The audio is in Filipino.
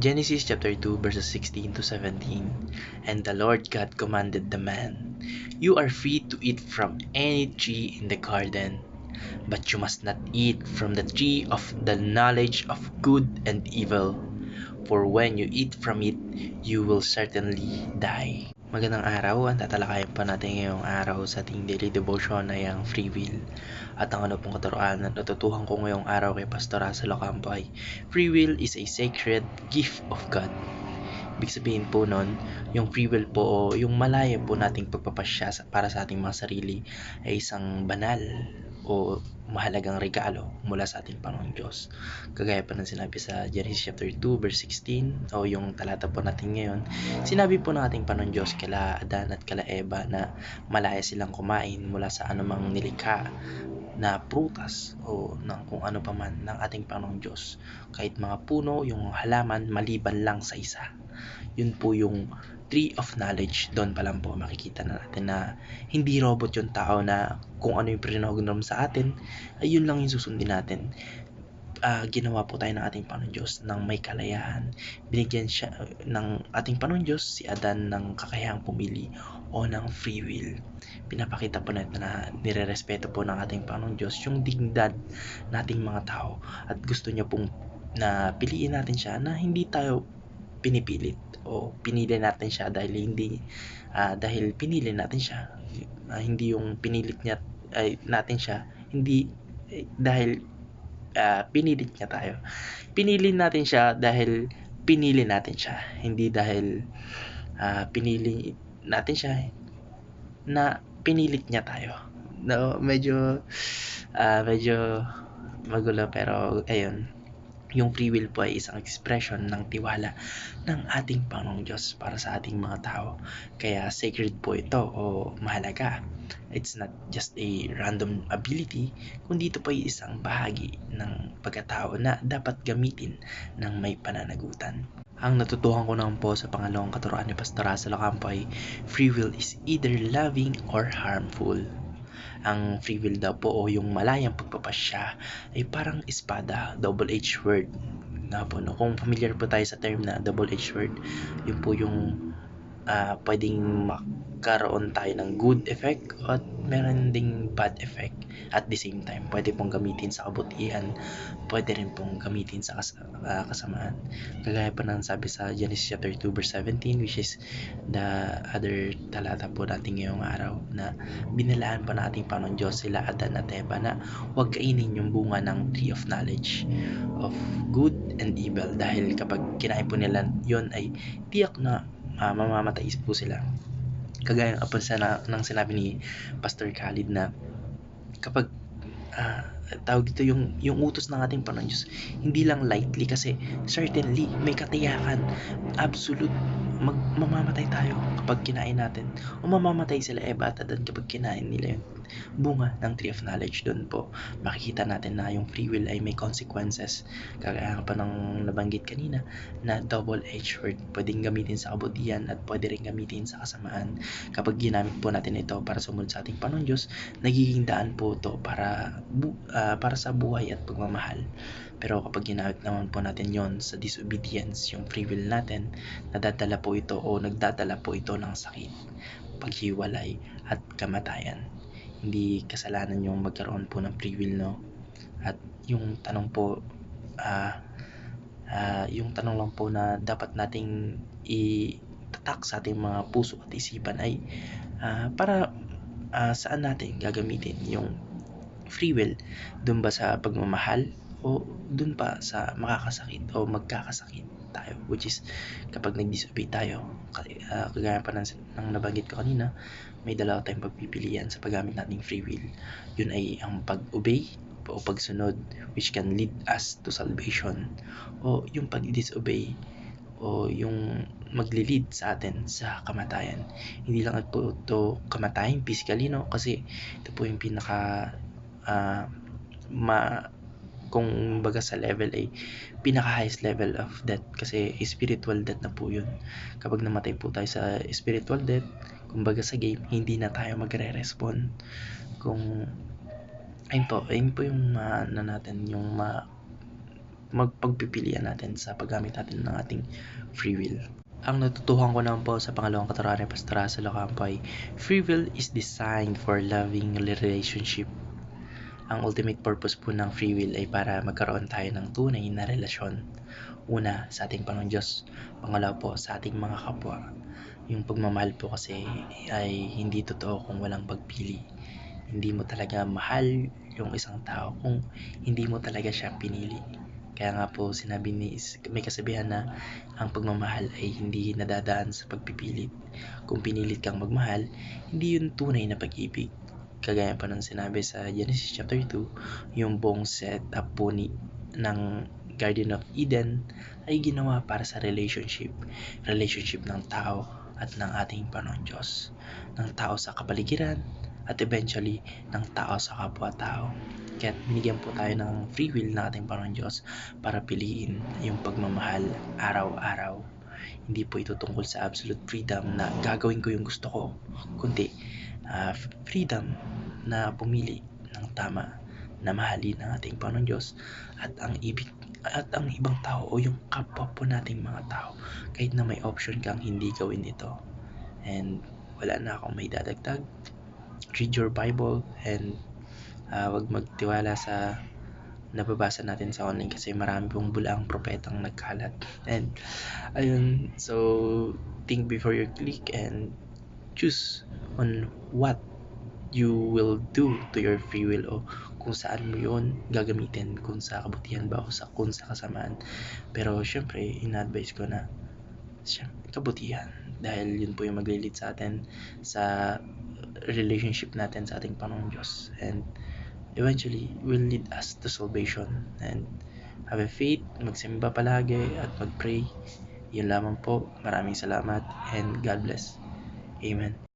Genesis chapter 2 verses 16 to 17. And the Lord God commanded the man, "You are free to eat from any tree in the garden, but you must not eat from the tree of the knowledge of good and evil, for when you eat from it, you will certainly die." Magandang araw, ang tatalakayan pa natin ngayong araw sa ating daily devotion ay ang free will. At ang ano pong katuroan na natutuhan ko ngayong araw kay Pastor Russell Ocampo ay free will is a sacred gift of God. Ibig sabihin po nun, yung free will po o yung malaya po nating pagpapasya para sa ating mga sarili ay isang banal o mahalagang regalo mula sa ating Panginoong Diyos. Kagaya pa ng sinabi sa Genesis chapter 2 verse 16 o yung talata po natin ngayon, sinabi po ng ating Panginoong Diyos kala Adan at kala Eva na malaya silang kumain mula sa anumang nilikha na prutas o ng kung ano paman ng ating Panginoong Diyos. Kahit mga puno, yung halaman, maliban lang sa isa. Yun po yung tree of knowledge. Doon pa lang po makikita na natin na hindi robot yung tao na kung ano yung prinogram sa atin, ay yun lang yung susundin natin. Ginawa po tayo ng ating Panginoon Diyos ng may kalayahan. Binigyan siya ng ating Panginoon Diyos si Adan ng kakayahang pumili o ng free will. Pinapakita po natin na nirerespeto po ng ating Panginoon Diyos yung dignidad nating mga tao at gusto niya pong na piliin natin siya na hindi tayo pinipilit o pinili natin siya dahil pinili natin siya, hindi yung pinilit niya natin siya, hindi dahil pinilit niya tayo. Pinili natin siya dahil pinili natin siya, hindi dahil pinili natin siya na pinilit niya tayo. No, medyo magulo pero ayun. Yung free will po ay isang expression ng tiwala ng ating Panginoong Diyos para sa ating mga tao. Kaya sacred po ito o mahalaga. It's not just a random ability, kundi ito po ay isang bahagi ng pagkatao na dapat gamitin ng may pananagutan. Ang natutuhan ko naman po sa pangalawang katuroan ni Pastor Russell Ocampo ay free will is either loving or harmful. Ang free will daw po o yung malayang pagpapasya ay parang espada, double-edged sword na po, no? Kung familiar po tayo sa term na double-edged sword, yun po yung pwedeng magkaroon tayo ng good effect at meron ding bad effect at the same time. Pwede pong gamitin sa kabutihan, pwede rin pong gamitin sa kasamaan. Kagaya pa ng sabi sa Genesis chapter 2 verse 17, which is the other talata po natin ngayong araw, na binalaan pa nating Panginoon Diyos sila Adan at Eva na huwag kainin yung bunga ng tree of knowledge of good and evil, dahil kapag kinain po nila yon ay tiyak na mamamatay po sila. Kagaya ng sinabi ni Pastor Khalid na kapag tawag dito yung utos ng ating Panginoon Diyos, hindi lang lightly, kasi certainly may katiyakan absolute mamamatay tayo kapag kinain natin, o mamamatay sila Eva at Adan kapag kinain nila yung bunga ng tree of knowledge. Doon po makikita natin na yung free will ay may consequences, kagaya pa ng nabanggit kanina na double-edged sword, pwedeng gamitin sa kabutihan at pwede rin gamitin sa kasamaan. Kapag ginamit po natin ito para sumunod sa ating Panginoon Diyos, nagiging daan po ito para sa buhay at pagmamahal. Pero kapag ginamit naman po natin yon sa disobedience, yung free will natin, nagdadala po ito ng sakit, paghiwalay at kamatayan. Hindi kasalanan yung magkaroon po ng free will, no? At yung tanong lang po na dapat nating itatak sa ating mga puso at isipan ay para saan natin gagamitin yung free will. Doon ba sa pagmamahal o doon pa sa makakasakit o magkakasakit tayo, which is kapag nag-disobey tayo, kagaya pa ng nabanggit ko kanina, may dalawa tayong pagpipilian sa paggamit nating free will. Yun ay ang pag-obey o pagsunod, which can lead us to salvation, o yung pag-disobey o yung magli-lead sa atin sa kamatayan. Hindi lang po ito kamatayan physically, no? Kasi ito po yung pinaka kung baga sa level ay pinaka highest level of death, kasi spiritual death na po yun. Kapag namatay po tayo sa spiritual death, kumbaga sa game, hindi na tayo magre-respond. Ayun po yung natin yung pagpipilian natin sa paggamit natin ng ating free will. Ang natutuhan ko naman po sa pangalawang katarungan ni Pastor Russell Ocampo ay free will is designed for loving relationship. Ang ultimate purpose po ng free will ay para magkaroon tayo ng tunay na relasyon. Una, sa ating Panginoon Diyos. Pangalawa po, sa ating mga kapwa. Yung pagmamahal po kasi ay hindi totoo kung walang pagpili. Hindi mo talaga mahal yung isang tao kung hindi mo talaga siya pinili. Kaya nga po may kasabihan na ang pagmamahal ay hindi nadadaan sa pagpipilit. Kung pinilit kang magmahal, hindi yun tunay na pag-ibig. Kagaya pa ng sinabi sa Genesis chapter 2, yung buong setup po ng Garden of Eden ay ginawa para sa relationship ng tao at ng ating Panginoon Diyos, ng tao sa kapaligiran at eventually ng tao sa kapwa-tao. Kaya binigyan po tayo ng free will ng ating Panginoon Diyos para piliin yung pagmamahal araw-araw. Hindi po ito tungkol sa absolute freedom na gagawin ko yung gusto ko, kundi freedom na pumili ng tama na mahalin ng ating Panginoon Diyos at ang ibang tao o yung kapwa po nating mga tao, kahit na may option kang hindi gawin ito. And wala na akong may dadagdag. Read your Bible and wag magtiwala sa nababasa natin sa online kasi marami pong bulaang propetang nagkalat. And ayun, so think before you click and choose on what you will do to your free will o kung saan mo yun gagamitin, kung sa kabutihan ba o kung sa kasamaan. Pero syempre, ina-advise ko na kabutihan dahil yun po yung maglilid sa atin sa relationship natin sa ating Panginoon Diyos, and eventually will lead us to salvation. And have a faith, magsimba palagi at mag-pray. Yun lamang po. Maraming salamat and God bless. Amen.